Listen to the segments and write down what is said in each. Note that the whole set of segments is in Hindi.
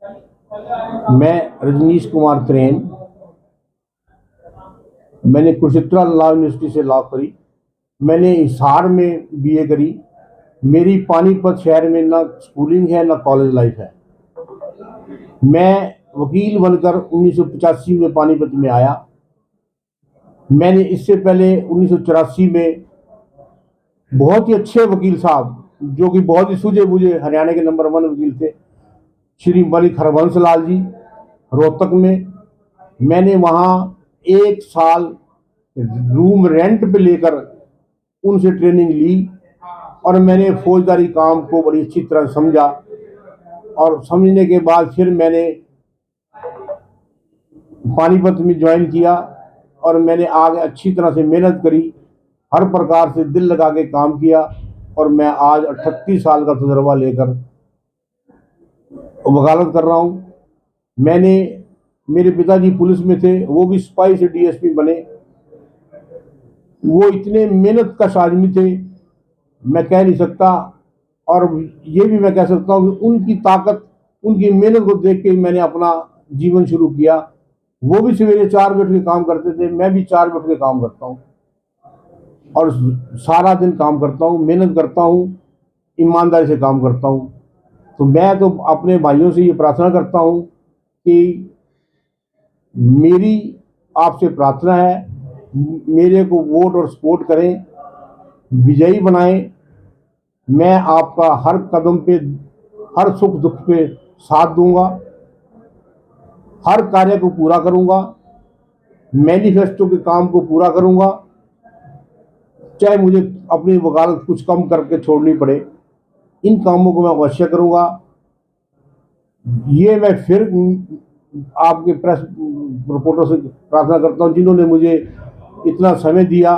मैं रजनीश कुमार त्रेन। मैंने कुरुक्षेत्र लॉ यूनिवर्सिटी से लॉ करी। मैंने हिसार में बीए करी। मेरी पानीपत शहर में ना स्कूलिंग है ना कॉलेज लाइफ है। मैं वकील बनकर 1985 में पानीपत में आया। मैंने इससे पहले 1984 में बहुत ही अच्छे वकील साहब, जो कि बहुत ही सूझे बूझे हरियाणा के नंबर 1 वकील थे, श्री मलिक हरबंस लाल जी, रोहतक में मैंने वहाँ 1 साल रूम रेंट पे लेकर उनसे ट्रेनिंग ली और मैंने फौजदारी काम को बड़ी अच्छी तरह समझा। और समझने के बाद फिर मैंने पानीपत में ज्वाइन किया और मैंने आगे अच्छी तरह से मेहनत करी, हर प्रकार से दिल लगा के काम किया और मैं आज 38 साल का तजुर्बा लेकर वकालत कर रहा हूँ। मैंने मेरे पिताजी पुलिस में थे, वो भी सिपाही से डीएसपी बने। वो इतने मेहनत कश आदमी थे, मैं कह नहीं सकता। और ये भी मैं कह सकता हूँ कि उनकी ताकत, उनकी मेहनत को देख के मैंने अपना जीवन शुरू किया। वो भी सवेरे 4 बजे के काम करते थे, मैं भी 4 बजे के काम करता हूँ और सारा दिन काम करता हूँ, मेहनत करता हूँ, ईमानदारी से काम करता हूँ। तो मैं तो अपने भाइयों से ये प्रार्थना करता हूँ कि मेरी आपसे प्रार्थना है, मेरे को वोट और सपोर्ट करें, विजयी बनाएं। मैं आपका हर कदम पे, हर सुख दुख पे साथ दूंगा, हर कार्य को पूरा करूंगा, मैनिफेस्टो के काम को पूरा करूंगा, चाहे मुझे अपनी वकालत कुछ कम करके छोड़नी पड़े, इन कामों को मैं अवश्य करूंगा। ये मैं फिर आपके प्रेस रिपोर्टर से प्रार्थना करता हूं, जिन्होंने मुझे इतना समय दिया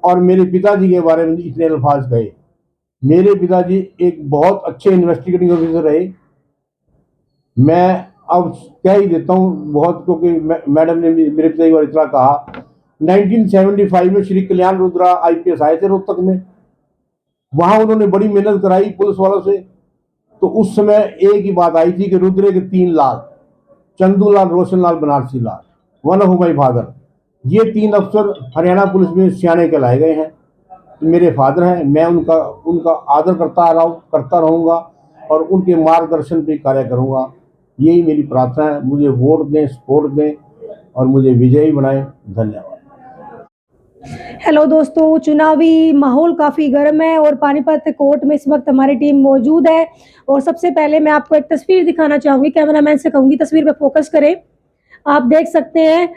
और मेरे पिताजी के बारे में इतने अल्फाज कहे। मेरे पिताजी एक बहुत अच्छे इन्वेस्टिगेटिंग ऑफिसर रहे। मैं अब कह ही देता हूँ बहुत, क्योंकि मैडम ने मेरे पिताजी को इतना कहा। 1975 में श्री कल्याण रुद्रा आईपीएस आए थे रोहतक में। वहां उन्होंने बड़ी मेहनत कराई पुलिस वालों से। तो उस समय एक ही बात आई थी कि रुद्रे के 3 लाल, चंदूलाल, रोशनलाल, बनारसी लाल, वन ऑफ माई फादर, ये 3 अफसर हरियाणा पुलिस में सियाने कहलाए गए हैं। तो मेरे फादर हैं, मैं उनका आदर करता रहूँगा और उनके मार्गदर्शन पे कार्य करूँगा। यही मेरी प्रार्थना है। मुझे वोट दें, सपोर्ट दें और मुझे विजयी बनाएं। धन्यवाद। हेलो दोस्तों, चुनावी माहौल काफ़ी गर्म है और पानीपत कोर्ट में इस वक्त हमारी टीम मौजूद है। और सबसे पहले मैं आपको एक तस्वीर दिखाना चाहूँगी, कैमरामैन से कहूँगी तस्वीर पे फोकस करें। आप देख सकते हैं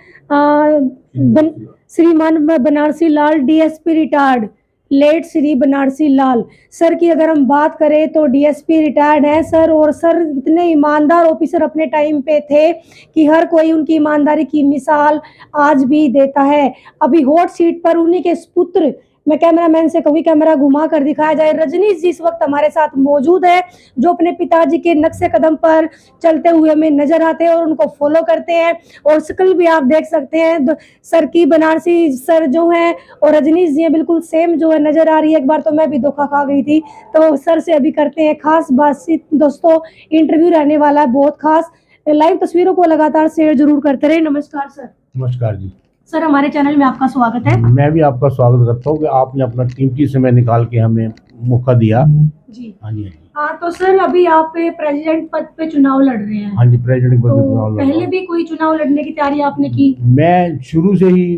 श्रीमान Banarasi Lal, DSP retired, late Shri Banarasi Lal sir की अगर हम बात करें तो डीएसपी रिटायर्ड है सर। और सर इतने ईमानदार ऑफिसर अपने टाइम पे थे कि हर कोई उनकी ईमानदारी की मिसाल आज भी देता है। अभी हॉट सीट पर उन्हीं के पुत्र, मैं कैमरामैन से कहूँगी कैमरा घुमा कर दिखाया जाए, रजनीश जी इस वक्त हमारे साथ मौजूद है, जो अपने पिताजी के नक्शे कदम पर चलते हुए हमें नजर आते हैं और उनको फॉलो करते हैं। और शक्ल भी आप देख सकते हैं सर की, बनारसी सर जो हैं और रजनीश जी बिल्कुल सेम जो है नजर आ रही है। एक बार तो मैं भी धोखा खा गई थी। तो सर से अभी करते हैं खास बातचीत दोस्तों, इंटरव्यू रहने वाला है बहुत खास। लाइव तस्वीरों को लगातार शेयर जरूर करते रहे। नमस्कार सर। नमस्कार जी। सर हमारे चैनल में आपका स्वागत है। मैं भी आपका स्वागत करता हूँ कि आपने अपना कीमती समय निकाल के हमें मौका दिया। जी हाँ जी। हाँ, तो सर अभी आप प्रेसिडेंट पद पे चुनाव लड़ रहे हैं। हाँ जी, प्रेसिडेंट पद पे चुनाव लड़ रहा हूँ। पहले भी कोई चुनाव लड़ने की तैयारी आपने की? मैं शुरू से ही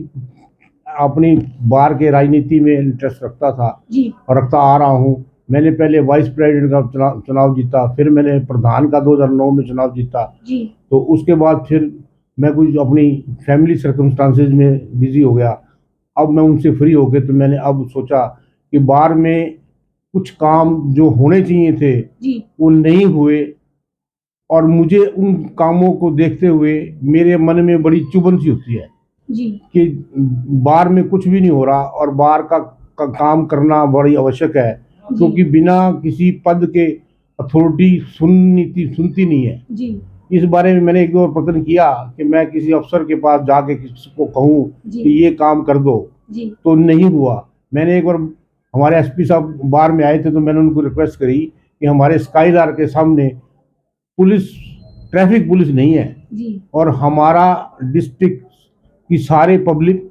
अपनी बार के राजनीति में इंटरेस्ट रखता था जी और रखता आ रहा हूँ। मैंने पहले वाइस प्रेसिडेंट का चुनाव जीता, फिर मैंने प्रधान का 2009 में चुनाव जीता। जी तो उसके बाद फिर मैं कुछ अपनी फैमिली सर्कमस्टांसेस में बिजी हो गया। अब मैं उनसे फ्री हो गए तो मैंने अब सोचा कि बार में कुछ काम जो होने चाहिए थे जी वो नहीं हुए और मुझे उन कामों को देखते हुए मेरे मन में बड़ी चुभन सी होती है जी कि बार में कुछ भी नहीं हो रहा और बार का काम करना बड़ी आवश्यक है, क्योंकि बिना किसी पद के अथॉरिटी सुनती नहीं है। जी इस बारे में मैंने एक दो प्रयत्न किया कि मैं किसी अफसर के पास जाके किसी को कहूँ कि ये काम कर दो, तो नहीं हुआ। मैंने एक बार हमारे एसपी साहब बार में आए थे तो मैंने उनको रिक्वेस्ट करी कि हमारे स्काईलार के सामने पुलिस ट्रैफिक पुलिस नहीं है। जी और हमारा डिस्ट्रिक्ट की सारे पब्लिक,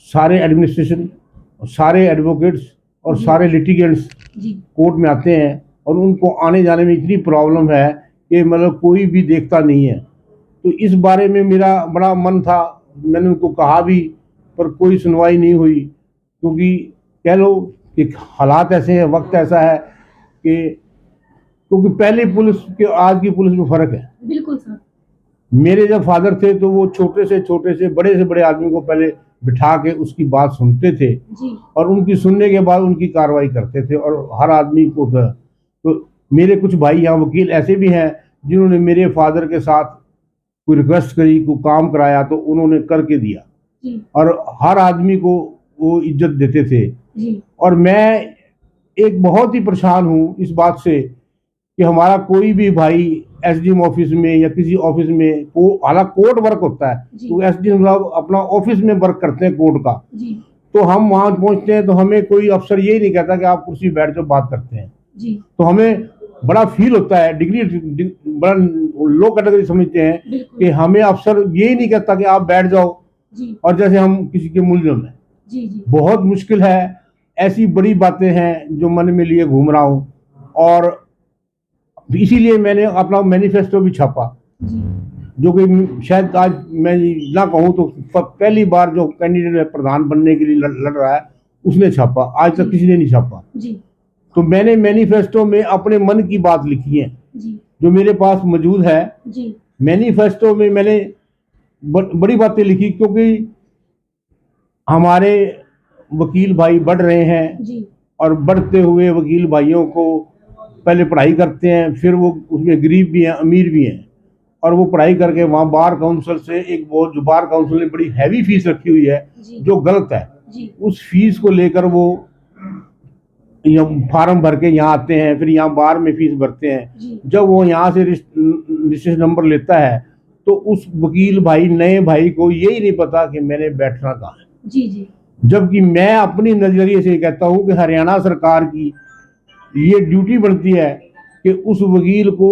सारे एडमिनिस्ट्रेशन, सारे एडवोकेट्स और सारे लिटिगेंट्स जी कोर्ट में आते हैं और उनको आने जाने में इतनी प्रॉब्लम है कि मतलब कोई भी देखता नहीं है। तो इस बारे में मेरा बड़ा मन था, मैंने उनको कहा भी, पर कोई सुनवाई नहीं हुई, क्योंकि कह लो कि हालात ऐसे हैं, वक्त ऐसा है कि क्योंकि पहले पुलिस के आज की पुलिस में फ़र्क है। बिल्कुल सर। मेरे जब फादर थे तो वो छोटे से बड़े आदमी को पहले बिठा के उसकी बात सुनते थे जी और उनकी सुनने के बाद उनकी कार्रवाई करते थे और हर आदमी को था। तो मेरे कुछ भाई यहाँ वकील ऐसे भी हैं जिन्होंने मेरे फादर के साथ कोई रिक्वेस्ट करी, कोई काम कराया तो उन्होंने करके दिया जी और हर आदमी को वो इज्जत देते थे। जी और मैं एक बहुत ही परेशान हूँ इस बात से कि हमारा कोई भी भाई एसडीएम ऑफिस में या किसी ऑफिस में हालांकि कोर्ट वर्क होता है, जी तो एसडीएम साहब अपना ऑफिस में वर्क करते हैं कोर्ट का, जी तो हम वहां पहुंचते हैं तो हमें कोई अफसर यही नहीं कहता कि आप कुर्सी बैठ जाओ बात करते हैं। जी तो हमें बड़ा फील होता है, बड़ा लो कैटेगरी समझते हैं बिल्कुल कि हमें अफसर यही नहीं कहता कि आप बैठ जाओ जी और जैसे हम किसी के मुलजिम हैं। जी जी बहुत मुश्किल है, ऐसी बड़ी बातें हैं जो मन में लिए घूम रहा हूँ और इसीलिए मैंने अपना मैनिफेस्टो भी छापा, जी जो कि शायद आज मैं ना कहूँ तो पहली बार जो कैंडिडेट प्रधान बनने के लिए लड़ रहा है उसने छापा, आज तक किसी ने नहीं छापा। जी तो मैंने मैनिफेस्टो में अपने मन की बात लिखी है जी जो मेरे पास मौजूद है। जी मैनिफेस्टो में मैंने बड़ी बातें लिखी, क्योंकि हमारे वकील भाई बढ़ रहे हैं जी और बढ़ते हुए वकील भाइयों को पहले पढ़ाई करते हैं, फिर वो उसमें गरीब भी हैं अमीर भी हैं, और वो पढ़ाई करके वहाँ बार काउंसिल से एक वो जो बार काउंसिल ने बड़ी हैवी फीस रखी हुई है जी जो गलत है, जी उस फीस को लेकर वो फार्म भर के यहाँ आते हैं, फिर यहाँ बार में फीस भरते हैं। जी जब वो यहाँ से रजिस्ट्रेशन नंबर लेता है तो उस वकील भाई नए भाई को यही नहीं पता कि मैंने बैठना कहाँ है। जी जी जबकि मैं अपनी नजरिए से कहता हूँ कि हरियाणा सरकार की ये ड्यूटी बनती है कि उस वकील को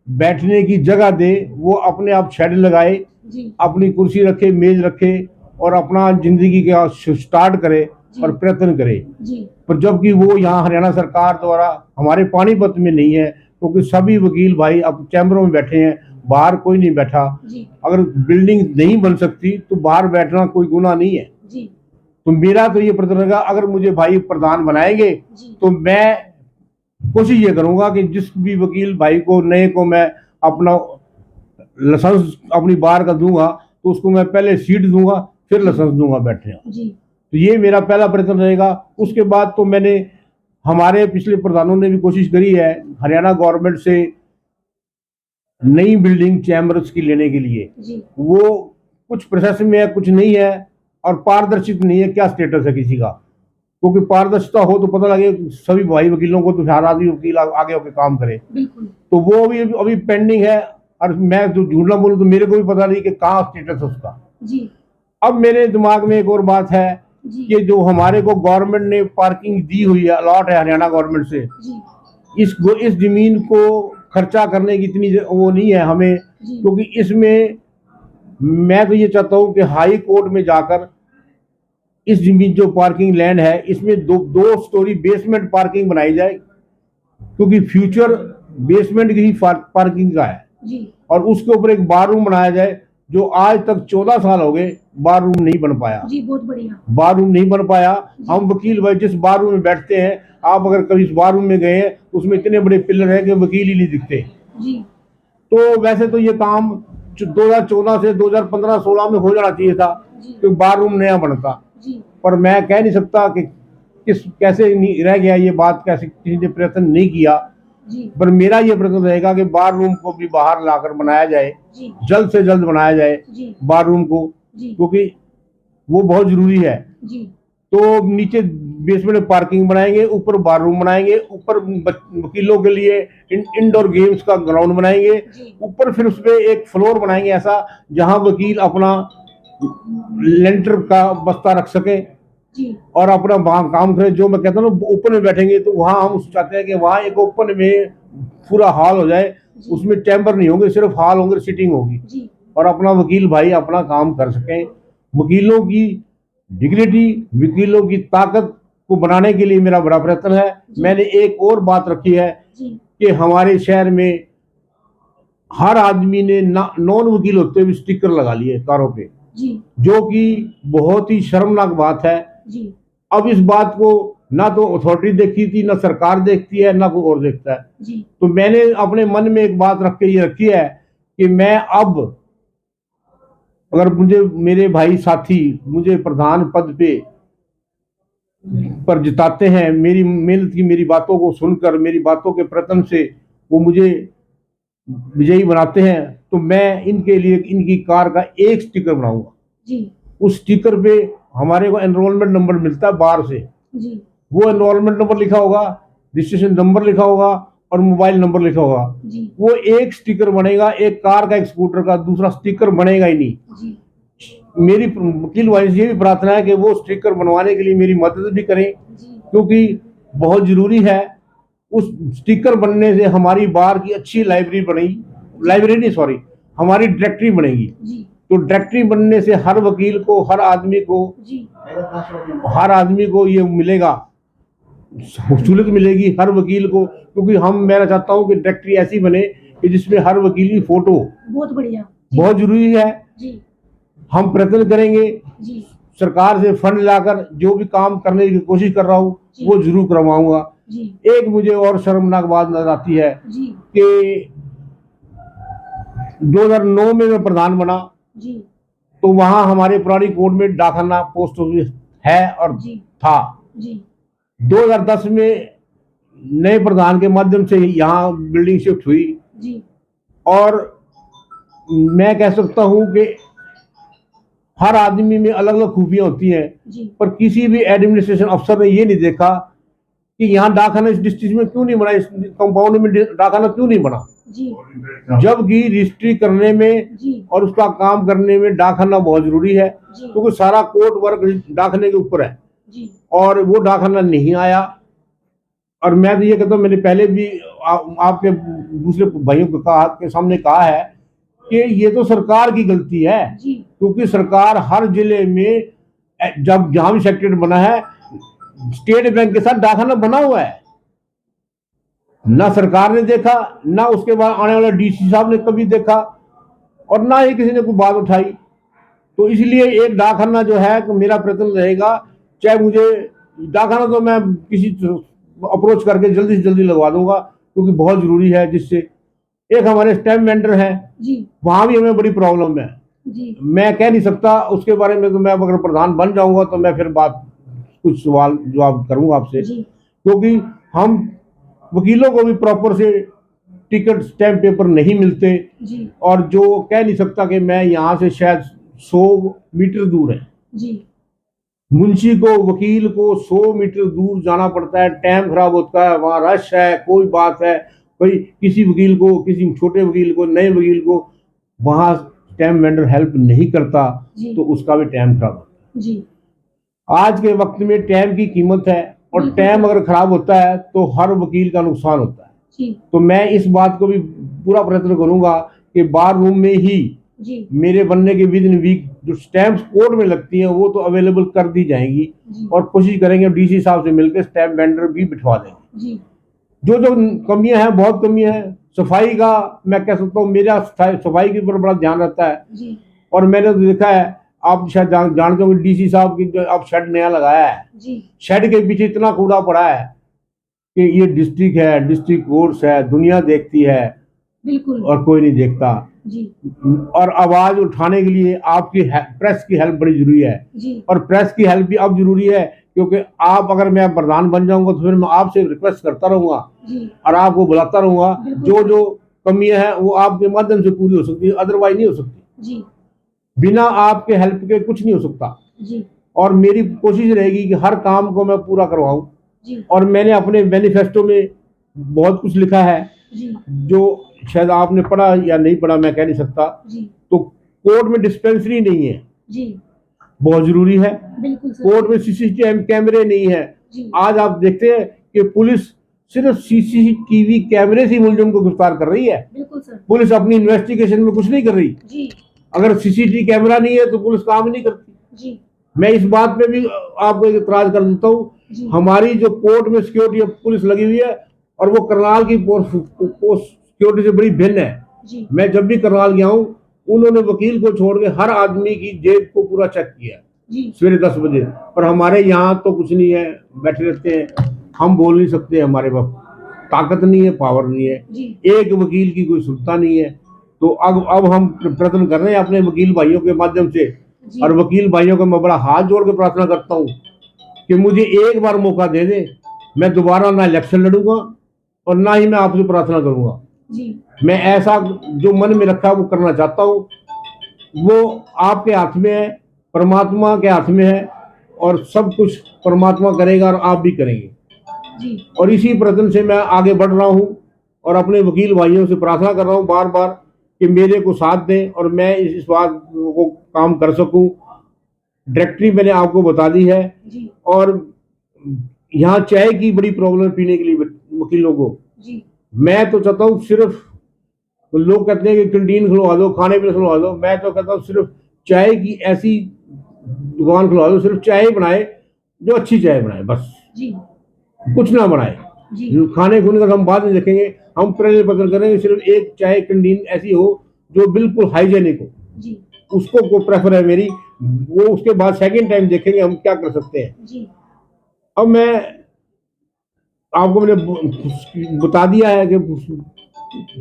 बैठने की जगह दे, वो अपने आप शेड लगाए, जी अपनी कुर्सी रखे, मेज रखे और अपना जिंदगी का स्टार्ट करे और प्रयत्न करे। जी पर जबकि वो यहाँ हरियाणा सरकार द्वारा हमारे पानीपत में नहीं है, क्योंकि सभी वकील भाई अब चैम्बरों में बैठे हैं, बाहर कोई नहीं बैठा। जी अगर बिल्डिंग नहीं बन सकती तो बाहर बैठना कोई गुनाह नहीं है। जी तो मेरा तो ये प्रयत्न रहेगा, अगर मुझे भाई प्रधान बनाएंगे जी तो मैं कोशिश ये करूंगा कि जिस भी वकील भाई को नए को मैं अपना लाइसेंस अपनी बार का दूंगा तो उसको मैं पहले सीट दूंगा, फिर लाइसेंस दूंगा बैठने का। जी तो ये मेरा पहला प्रयत्न रहेगा। उसके बाद तो मैंने हमारे पिछले प्रधानों ने भी कोशिश करी है हरियाणा गवर्नमेंट से नई बिल्डिंग चैम्बर्स की लेने के लिए। जी वो कुछ प्रोसेस में है, कुछ नहीं है और पारदर्शित नहीं है, क्या स्टेटस है किसी का, क्योंकि पारदर्शिता हो तो पता लगे सभी भाई वकीलों को, तो हर आदमी वकील आगे होकर काम करे। बिल्कुल तो वो अभी पेंडिंग है और मैं जो झूठ ना बोलूं तो मेरे को भी पता नहीं कि कहाँ स्टेटस है उसका। जी अब मेरे दिमाग में एक और बात है जी कि जो हमारे को गवर्नमेंट ने पार्किंग दी हुई है, अलॉट है हरियाणा गवर्नमेंट से, जी इस जमीन को खर्चा करने की इतनी वो नहीं है हमें, जी क्योंकि इसमें मैं तो ये चाहता हूँ कि हाई कोर्ट में जाकर इस जमीन जो पार्किंग लैंड है इसमें दो स्टोरी बेसमेंट पार्किंग बनाई जाए, क्योंकि फ्यूचर बेसमेंट की ही पार्किंग का है। जी और उसके ऊपर एक बार रूम बनाया जाए, जो आज तक 14 साल हो गए बार रूम नहीं बन पाया। जी बहुत बढ़िया। बार रूम नहीं बन पाया। हम वकील भाई जिस बार रूम में बैठते हैं, आप अगर कभी इस बार रूम में गए हैं उसमें इतने बड़े पिलर हैं कि वकील ही नहीं दिखते। जी तो वैसे तो ये काम 2014 से 2015-16 में हो जाना चाहिए था जी कि बार रूम नया बनता, जी पर मैं कह नहीं सकता कि कैसे नहीं रह गया ये बात, कैसे किसी ने प्रयत्न नहीं किया। जी पर मेरा ये प्रयत्न रहेगा कि बार रूम को भी बाहर लाकर बनाया जाए, जी जल्द से जल्द बनाया जाए जी बार रूम को, जी क्योंकि वो बहुत जरूरी है। जी तो नीचे बेसमेंट में पार्किंग बनाएंगे, ऊपर बार रूम बनाएंगे, ऊपर वकीलों के लिए इंडोर गेम्स का ग्राउंड बनाएंगे, जी ऊपर फिर उस पर एक फ्लोर बनाएंगे ऐसा जहां वकील अपना लेंटर का बस्ता रख सके जी और अपना वहाँ काम करे। जो मैं कहता हूँ ना ओपन में बैठेंगे, तो वहाँ हम चाहते हैं कि वहाँ एक ओपन में पूरा हॉल हो जाए जी। उसमें चैम्बर नहीं होंगे, सिर्फ हॉल होंगे, सिटिंग होगी जी और अपना वकील भाई अपना काम कर सकें। वकीलों की डिग्निटी, वकीलों की ताकत को बनाने के लिए मेरा बड़ा प्रयत्न है। मैंने एक और बात रखी है जी कि हमारे शहर में हर आदमी ने नॉन वकील होते हुए स्टिकर लगा लिए कारों पे, जी जो कि बहुत ही शर्मनाक बात है। जी अब इस बात को ना तो अथॉरिटी देखी थी, ना सरकार देखती है, ना कोई और देखता है। जी तो मैंने अपने मन में एक बात रख के ये रखी है कि मैं अब अगर मुझे मेरे भाई साथी मुझे प्रधान पद पे पर जिताते हैं, मेरी मेहनत की, मेरी बातों को सुनकर, मेरी बातों के प्रयत्न से वो मुझे विजयी बनाते हैं, तो मैं इनके लिए इनकी कार का एक स्टिकर बनाऊंगा। जी उस स्टिकर पे हमारे को एनरोलमेंट नंबर मिलता है बाहर से, जी वो एनरोलमेंट नंबर लिखा होगा, रजिस्ट्रेशन नंबर लिखा होगा और मोबाइल नंबर लिखा होगा। जी वो एक स्टिकर बनेगा, एक कार का, एक स्कूटर का, दूसरा स्टिकर बनेगा ही नहीं। जी मेरी वकील भाई से ये भी प्रार्थना है कि वो स्टिकर बनवाने के लिए मेरी मदद भी करें, जी क्योंकि बहुत जरूरी है। उस स्टिकर बनने से हमारी बार की अच्छी लाइब्रेरी बनेगी, लाइब्रेरी नहीं सॉरी, हमारी डायरेक्टरी बनेगी। जी तो डायरेक्टरी बनने से हर वकील को, हर आदमी को ये मिलेगा, सहूलियत मिलेगी हर वकील को। क्योंकि मैं चाहता हूँ कि डायरेक्टरी ऐसी बने कि जिसमें हर वकील की फोटो, बहुत बढ़िया बहुत जरूरी है। जी हम प्रयत्न करेंगे, जी सरकार से फंड लाकर जो भी काम करने की कोशिश कर रहा हूँ वो जरूर करवाऊंगा। जी एक मुझे और शर्मनाक बात नजर आती है जी कि 2009 में मैं प्रधान बना, जी तो वहां हमारे पुरानी कोर्ट में डाकखाना, पोस्ट ऑफिस है और जी था। जी 2010 में नए प्रधान के माध्यम से यहाँ बिल्डिंग शिफ्ट हुई जी और मैं कह सकता हूँ कि हर आदमी में अलग अलग खूबियां होती हैं, जी पर किसी भी एडमिनिस्ट्रेशन अफसर ने ये नहीं देखा कि यहाँ डाकखाना इस डिस्ट्रिक्ट में क्यों नहीं बना, इस कंपाउंड में डाकखाना क्यों नहीं बना। जी जबकि रजिस्ट्री करने में जी और उसका काम करने में डाकखाना बहुत जरूरी है, जी क्योंकि सारा कोर्ट वर्क डाकखाने के ऊपर है जी और वो डाकखाना नहीं आया। और मैं तो ये कहता हूँ, मैंने पहले भी आपके दूसरे भाइयों को कहा के सामने कहा है कि ये तो सरकार की गलती है, जी क्योंकि सरकार हर जिले में जब जहां भी सेक्रेटरी बना है, स्टेट बैंक के साथ डाकखाना बना हुआ है। ना सरकार ने देखा, ना उसके बाद आने वाले डीसी साहब ने कभी देखा और ना ही किसी ने कोई बात उठाई। तो इसलिए एक डाकखाना जो है कि मेरा प्रयत्न रहेगा, चाहे मुझे डाकखाना तो मैं किसी अप्रोच करके जल्दी से जल्दी लगवा दूंगा, क्योंकि बहुत जरूरी है। जिससे एक हमारे स्टैम्प वेंडर है, जी वहां भी हमें बड़ी प्रॉब्लम है। जी मैं कह नहीं सकता उसके बारे में, तो मैं अगर प्रधान बन जाऊंगा तो मैं फिर बात कुछ सवाल जवाब करूंगा आपसे, जी क्योंकि हम वकीलों को भी प्रॉपर से टिकट, स्टैम्प पेपर नहीं मिलते जी और जो कह नहीं सकता कि मैं यहाँ से शायद 100 मीटर दूर है, जी मुंशी को, वकील को 100 मीटर दूर जाना पड़ता है, टाइम खराब होता है, वहाँ रश है, कोई बात है, कोई किसी वकील को, किसी छोटे वकील को, नए वकील को वहाँ स्टैम्प वेंडर हेल्प नहीं करता, जी तो उसका भी टाइम खराब होता है। जी आज के वक्त में टाइम की कीमत है और बिल्कुल। टाइम अगर खराब होता है तो हर वकील का नुकसान होता है। जी तो मैं इस बात को भी पूरा प्रयत्न करूंगा कि बार रूम में ही जी मेरे बनने के विद इन वीक जो स्टैम्प कोर्ट में लगती हैं वो तो अवेलेबल कर दी जाएंगी जी और कोशिश करेंगे डीसी साहब से मिलकर स्टैम्प वेंडर भी बिठवा देंगे। जी जो जो कमियां हैं, बहुत कमियां हैं। सफाई का मैं कह सकता हूँ, मेरा सफाई के ऊपर बड़ा ध्यान रहता है जी और मैंने तो देखा है, आप शायद जानते होंगे डीसी साहब की जो अब शेड नया लगाया है, जी शेड के पीछे इतना कूड़ा पड़ा है कि ये डिस्ट्रिक्ट है, डिस्ट्रिक्ट कोर्ट्स है, दुनिया देखती है बिल्कुल और कोई नहीं देखता। जी और आवाज उठाने के लिए आपकी प्रेस की हेल्प बड़ी जरूरी है जी और प्रेस की हेल्प भी अब जरूरी है, क्योंकि आप, अगर मैं प्रधान बन जाऊंगा तो फिर मैं आपसे रिक्वेस्ट करता रहूंगा जी और आपको बुलाता रहूंगा। बिल्कुल। जो जो कमियां हैं वो आपके माध्यम से पूरी हो सकती है, अदरवाइज नहीं हो सकती। जी बिना आपके हेल्प के कुछ नहीं हो सकता जी और मेरी कोशिश रहेगी कि हर काम को मैं पूरा करवाऊं। जी और मैंने अपने मैनिफेस्टो में बहुत कुछ लिखा है जी जो शायद आपने पढ़ा या नहीं पढ़ा, मैं कह नहीं सकता। जी तो कोर्ट में डिस्पेंसरी नहीं है, जी बहुत जरूरी है। बिल्कुल सर कोर्ट में सीसीटीवी कैमरे नहीं है। जी आज आप देखते हैं कि पुलिस सिर्फ सीसीटीवी कैमरे से मुलजिम को गिरफ्तार कर रही है। बिल्कुल सर। पुलिस अपनी इन्वेस्टिगेशन में कुछ नहीं कर रही जी। अगर सीसीटीवी कैमरा नहीं है तो पुलिस काम नहीं करती जी। मैं इस बात पे भी आपको इतराज कर देता हूँ, हमारी जो कोर्ट में सिक्योरिटी पुलिस लगी हुई है और वो करनाल की पोस्ट सिक्योरिटी से बड़ी भिन्न है जी। मैं जब भी करनाल गया हूँ उन्होंने वकील को छोड़ के हर आदमी की जेब को पूरा चेक किया सवेरे 10 बजे, पर हमारे यहाँ तो कुछ नहीं है, बैठे रहते हैं, हम बोल नहीं सकते, हमारे पास ताकत नहीं है, पावर नहीं है, एक वकील की कोई सुनता नहीं है। तो अब हम प्रयत्न कर रहे हैं अपने वकील भाइयों के माध्यम से, और वकील भाइयों को मैं बड़ा हाथ जोड़ के प्रार्थना करता हूँ कि मुझे एक बार मौका दे दे, मैं दोबारा ना इलेक्शन लड़ूंगा और ना ही मैं आपसे प्रार्थना करूंगा। मैं ऐसा जो मन में रखा वो करना चाहता हूँ, वो आपके हाथ में है, परमात्मा के हाथ में है, और सब कुछ परमात्मा करेगा और आप भी करेंगे। और इसी प्रयत्न से मैं आगे बढ़ रहा हूँ और अपने वकील भाइयों से प्रार्थना कर रहा हूँ बार बार कि मेरे को साथ दें और मैं इस बात को काम कर सकूं। डायरेक्टरी मैंने आपको बता दी है, और यहाँ चाय की बड़ी प्रॉब्लम पीने के लिए वकीलों को। मैं तो चाहता हूँ सिर्फ, लोग कहते हैं कि कैंटीन खुलवा दो, खाने पीने खुलवा दो, मैं तो कहता हूँ सिर्फ चाय की ऐसी दुकान खुलवा दो, सिर्फ चाय बनाए जो अच्छी चाय बनाए, बस कुछ ना बनाए। खाने खुने का हम बाद में देखेंगे, हम पहले पसंद करेंगे सिर्फ एक चाय कैंटीन ऐसी हो जो बिल्कुल हाइजेनिक हो, उसको को प्रेफर है मेरी, वो उसके बाद सेकंड टाइम देखेंगे हम क्या कर सकते हैं। अब मैं आपको मैंने बता दिया है कि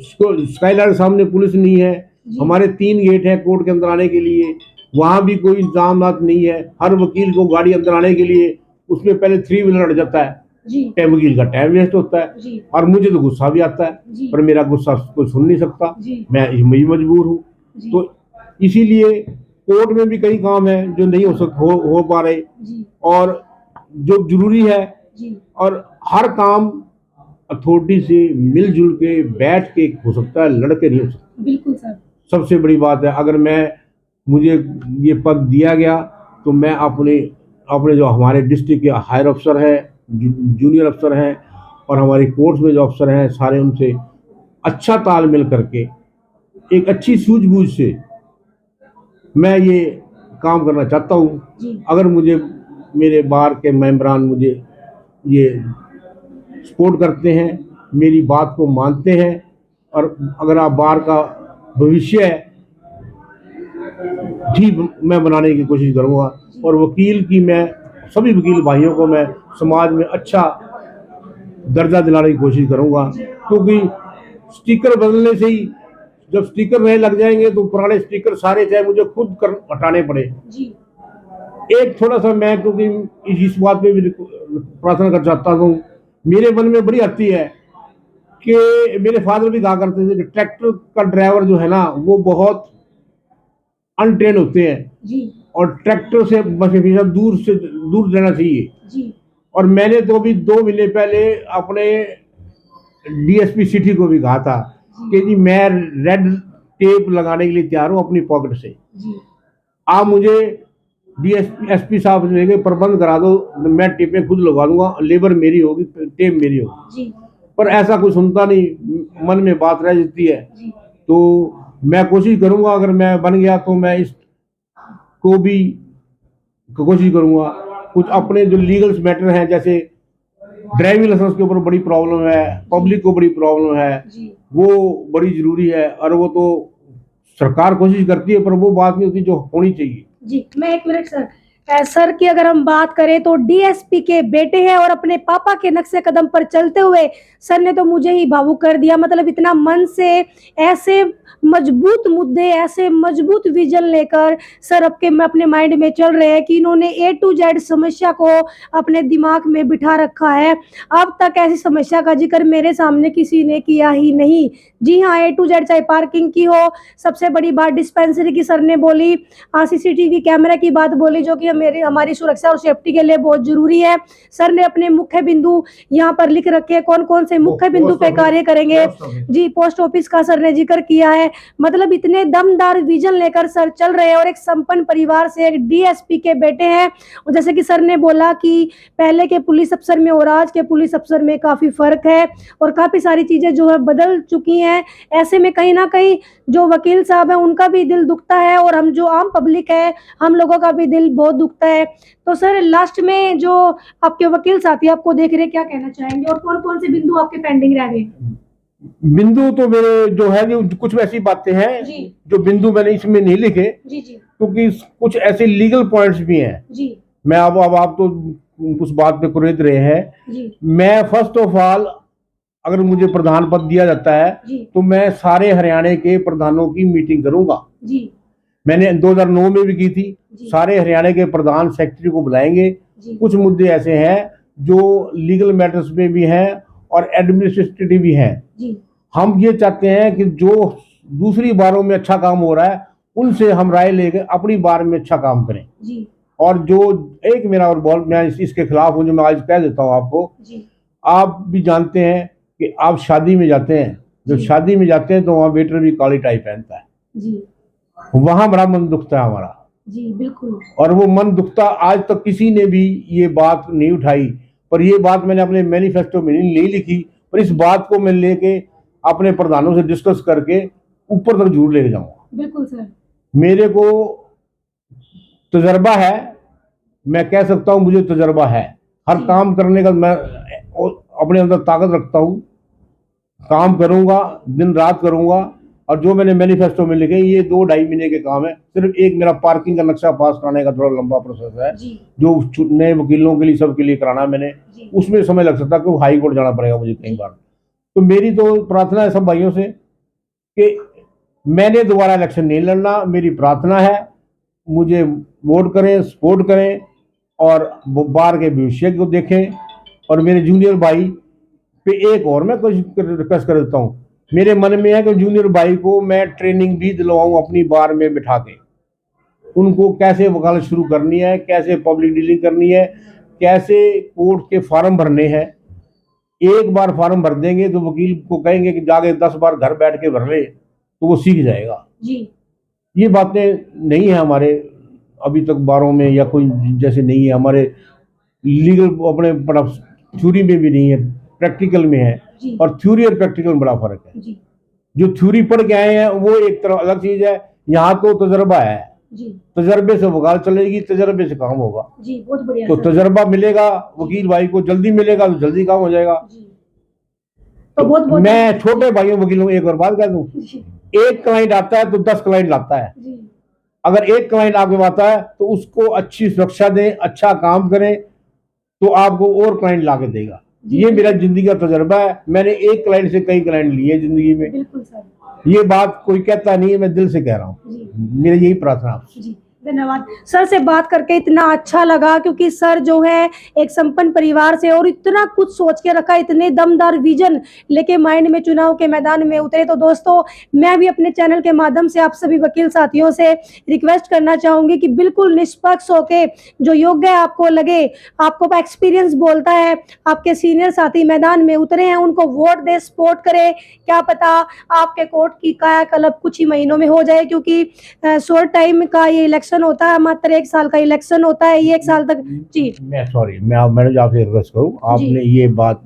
स्काईलाइट के सामने पुलिस नहीं है, हमारे 3 गेट हैं कोर्ट के अंदर आने के लिए, वहां भी कोई इंतजाम नहीं है। हर वकील को गाड़ी अंदर आने के लिए उसमें पहले 3 व्हीलर अड़ जाता है, वकील का टाइम वेस्ट होता है, और मुझे तो गुस्सा भी आता है, पर मेरा गुस्सा कोई सुन नहीं सकता, मैं मजबूर हूँ। तो इसीलिए कोर्ट में भी कई काम है जो नहीं हो पा रहे, और जो जरूरी है, और हर काम अथॉरिटी से मिलजुल के बैठ के हो सकता है, लड़के नहीं हो सकता। बिल्कुल सर। सबसे बड़ी बात है, अगर मुझे ये पद दिया गया तो मैं अपने जो हमारे डिस्ट्रिक्ट के हायर अफसर हैं, जूनियर अफसर हैं, और हमारी कोर्ट्स में जो अफसर हैं, सारे उनसे अच्छा तालमेल करके एक अच्छी सूझबूझ से मैं ये काम करना चाहता हूँ। अगर मुझे मेरे बार के मेंबरान मुझे ये सपोर्ट करते हैं, मेरी बात को मानते हैं, और अगर आप बार का भविष्य ठीक मैं बनाने की कोशिश करूँगा, और वकील की मैं सभी वकील भाइयों को मैं समाज में अच्छा दर्जा दिलाने की कोशिश करूँगा, क्योंकि स्टिकर बदलने से ही, जब स्टिकर नए लग जाएंगे तो पुराने स्टिकर सारे चाहे मुझे खुद हटाने पड़े। एक थोड़ा सा मैं, क्योंकि इस बात पे भी प्रार्थना कर चाहता हूँ, मेरे मन में बड़ी आती है कि मेरे फादर भी कहा करते थे कि ट्रैक्टर का ड्राइवर जो है ना वो बहुत अनट्रेन होते हैं, और ट्रैक्टर से हमेशा दूर रहना चाहिए। और मैंने तो अभी 2 महीने पहले अपने डीएसपी सिटी को भी कहा था कि जी मैं रेड टेप लगाने के लिए तैयार हूँ अपनी पॉकेट से, आप मुझे एसपी साहब से लेके प्रबंध करा दो, मैं टेपें खुद लगा दूंगा, लेबर मेरी होगी, टेप मेरी होगी। पर ऐसा कोई सुनता नहीं, मन में बात रह जाती है। तो मैं कोशिश करूंगा, अगर मैं बन गया तो मैं इस को भी कोशिश करूंगा, कुछ अपने जो लीगल मैटर हैं, जैसे ड्राइविंग लाइसेंस के ऊपर बड़ी प्रॉब्लम है, पब्लिक को बड़ी प्रॉब्लम है, वो बड़ी जरूरी है, और वो तो सरकार कोशिश करती है, पर वो बात नहीं होती जो होनी चाहिए। जी, मैं 1 मिनट सर की अगर हम बात करें तो डीएसपी के बेटे हैं और अपने पापा के नक्शे कदम पर चलते हुए सर ने तो मुझे ही भावुक कर दिया। मतलब इतना मन से ऐसे मजबूत मुद्दे, ऐसे मजबूत विजन लेकर सर अपने माइंड में चल रहे हैं कि इन्होंने A to Z समस्या को अपने दिमाग में बिठा रखा है। अब तक ऐसी समस्या का जिक्र मेरे सामने किसी ने किया ही नहीं। जी हाँ, A to Z, चाहे पार्किंग की हो, सबसे बड़ी बात डिस्पेंसरी की सर ने बोली, CCTV कैमरा की बात बोली, जो कि मेरी हमारी सुरक्षा और सेफ्टी के लिए बहुत जरूरी है। सर ने अपने मुख्य बिंदु यहाँ पर लिख रखे हैं, कौन कौन से मुख्य बिंदु पे कार्य करेंगे। जी, पोस्ट ऑफिस का सर ने जिक्र किया है। मतलब इतने दमदार विजन लेकर सर चल रहे हैं और एक संपन्न परिवार से एक डीएसपी के बेटे हैं। और जैसे कि सर ने बोला कि पहले के पुलिस अफसर में और आज के पुलिस अफसर में काफी फर्क है और काफी सारी चीजें जो है बदल चुकी हैं। ऐसे में कहीं ना कहीं जो वकील साहब हैं उनका भी दिल दुखता है और हम जो आम पब्लिक है हम लोगों का भी दिल बहुत दुखता है। तो सर लास्ट में जो आपके वकील साथी आपको देख रहे हैं, क्या कहना चाहेंगे और कौन कौन से बिंदु आपके पेंडिंग रह गए? बिंदु तो मेरे जो है जो कुछ वैसी बातें हैं जी, जो बिंदु मैंने इसमें नहीं लिखे, जी, जी, क्योंकि कुछ ऐसे लीगल पॉइंट्स भी हैं। जी, मैं अब आप तो उस बात पे कुरेद रहे हैं। जी, मैं फर्स्ट ऑफ ऑल अगर मुझे प्रधान पद दिया जाता है जी, तो मैं सारे हरियाणा के प्रधानों की मीटिंग करूंगा। जी, मैंने 2009 में भी की थी। जी, सारे हरियाणा के प्रधान सेक्रेटरी को बुलाएंगे। जी, कुछ मुद्दे ऐसे हैं जो लीगल मैटर्स में भी हैं और एडमिनिस्ट्रेटिव भी हैं। जी, हम ये चाहते हैं कि जो दूसरी बारों में अच्छा काम हो रहा है उनसे हम राय लेकर अपनी बार में अच्छा काम करें। जी, और जो एक मेरा और बॉल मैं इसके खिलाफ हूँ, जो मैं आज कह देता हूँ आपको। जी, आप भी जानते हैं कि आप शादी में जाते हैं, जब जी। शादी में जाते हैं तो वहाँ वेटर भी काली टाई पहनता है। जी, वहां बड़ा मन दुखता है हमारा, जी, बिल्कुल। और वो मन दुखता आज तक किसी ने भी ये बात नहीं उठाई। पर ये बात मैंने अपने मैनिफेस्टो में नहीं लिखी, पर इस बात को मैं लेके अपने प्रधानों से डिस्कस करके ऊपर तक जरूर लेके जाऊंगा। बिल्कुल सर। मेरे को तजर्बा है, मैं कह सकता हूँ मुझे तजर्बा है। हर जी। काम करने का मैं अपने अंदर ताकत रखता हूँ। काम करूंगा, दिन रात करूंगा। और जो मैंने मैनिफेस्टो में लिखे ये 2-2.5 महीने के काम है। सिर्फ एक मेरा पार्किंग का नक्शा पास कराने का थोड़ा लंबा प्रोसेस है, जी, जो नए वकीलों के लिए सबके लिए कराना मैंने, जी, उसमें समय लग सकता है क्योंकि हाई कोर्ट जाना पड़ेगा मुझे कई बार। तो मेरी तो प्रार्थना है सब भाइयों से कि मैंने दोबारा इलेक्शन नहीं लड़ना। मेरी प्रार्थना है मुझे वोट करें, सपोर्ट करें और बार के भविष्य को देखें। और मेरे जूनियर भाई पे एक और मैं कुछ रिक्वेस्ट कर देता हूँ। मेरे मन में है कि जूनियर भाई को मैं ट्रेनिंग भी दिलवाऊँ अपनी बार में बिठा के, उनको कैसे वकालत शुरू करनी है, कैसे पब्लिक डीलिंग करनी है, कैसे कोर्ट के फॉर्म भरने हैं। एक बार फॉर्म भर देंगे तो वकील को कहेंगे कि जाके 10 बार घर बैठ के भर ले, तो वो सीख जाएगा। जी, ये बातें नहीं है हमारे अभी तक बारों में, या कोई जैसे नहीं है हमारे लीगल अपने थ्योरी में भी नहीं है, प्रैक्टिकल में है। जी, और थ्योरी और प्रैक्टिकल में बड़ा फर्क है। जी, जो थ्योरी पढ़ के आए हैं वो एक तरह अलग चीज है, यहाँ तो तजर्बा है। जी, तजर्बे से वकालत चलेगी, तजर्बे से काम होगा। जी, बहुत बढ़िया तो सर। तजर्बा मिलेगा वकील भाई को, जल्दी मिलेगा तो जल्दी काम हो जाएगा। जी, तो बहुत बहुत मैं छोटे भाइयों वकीलों को एक और बात कह दूं, जी, एक क्लाइंट आता है तो 10 क्लाइंट लाता है। जी, अगर एक क्लाइंट आपके आता है तो उसको अच्छी सुरक्षा दें, अच्छा काम करें, तो आपको और क्लाइंट ला के देगा। ये मेरा जिंदगी का तजर्बा है। मैंने एक क्लाइंट से कई क्लाइंट लिए जिंदगी में। बिल्कुल सर। ये बात कोई कहता नहीं है, मैं दिल से कह रहा हूँ। जी, मेरी यही प्रार्थना आपसे। जी, धन्यवाद सर। से बात करके इतना अच्छा लगा क्योंकि सर जो है एक संपन्न परिवार से और इतना कुछ सोच के रखा, इतने दमदार विजन लेके माइंड में चुनाव के मैदान में उतरे। तो दोस्तों मैं भी अपने चैनल के माध्यम से आप सभी वकील साथियों से रिक्वेस्ट करना चाहूंगी कि बिल्कुल निष्पक्ष होके जो योग्य आपको लगे, आपको एक्सपीरियंस बोलता है, आपके सीनियर साथी मैदान में उतरे हैं, उनको वोट दे, सपोर्ट करें। क्या पता आपके कोर्ट की कायाकल्प कुछ ही महीनों में हो जाए, क्योंकि शॉर्ट टाइम का ये इलेक्शन होता है, मात्र 1 साल का इलेक्शन होता है, ये 1 साल तक। जी, मैं सॉरी, मैं आपसे रिक्वेस्ट करूँ, आपने ये बात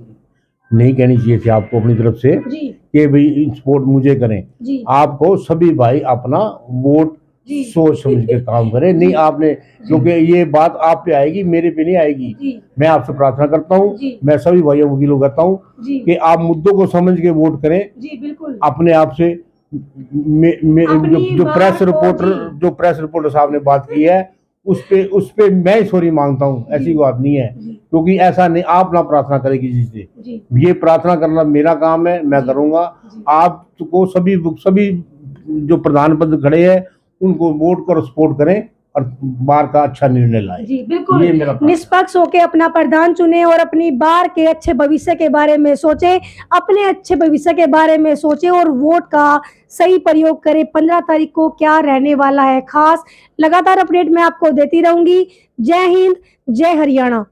नहीं कहनी चाहिए थी आपको अपनी तरफ से जी, कि भाई सपोर्ट मुझे करें। जी, आपको सभी भाई अपना वोट जी, सोच समझ के काम करें। नहीं आपने, क्योंकि ये बात आप पे आएगी, मेरे पे नहीं आएगी। जी, मैं आपसे प्रार्थना करता हूँ, जी, मैं सभी भाइयों वकीलों को कहता हूँ जी, कि आप मुद्दों को समझ के वोट करें। जी, बिल्कुल। अपने आप से अपनी जो बात प्रेस को, रिपोर्टर जी, जो प्रेस रिपोर्टर साहब ने बात की है उस पे मैं सॉरी मांगता हूँ। ऐसी बात नहीं है, जी, क्योंकि ऐसा नहीं, आप ना प्रार्थना करें किसी से। जी, ये प्रार्थना करना मेरा काम है, मैं जी, करूंगा। जी, आपको सभी जो प्रधान पद खड़े हैं उनको वोट कर सपोर्ट करें और बार का अच्छा निर्णय लाए। जी बिल्कुल, ये मेरा काम है। निष्पक्ष होकर अपना प्रधान चुने और अपनी बार के अच्छे भविष्य के बारे में सोचे, अपने अच्छे भविष्य के बारे में सोचे और वोट का सही प्रयोग करें। 15 तारीख को क्या रहने वाला है खास, लगातार अपडेट मैं आपको देती रहूंगी। जय हिंद, जय हरियाणा।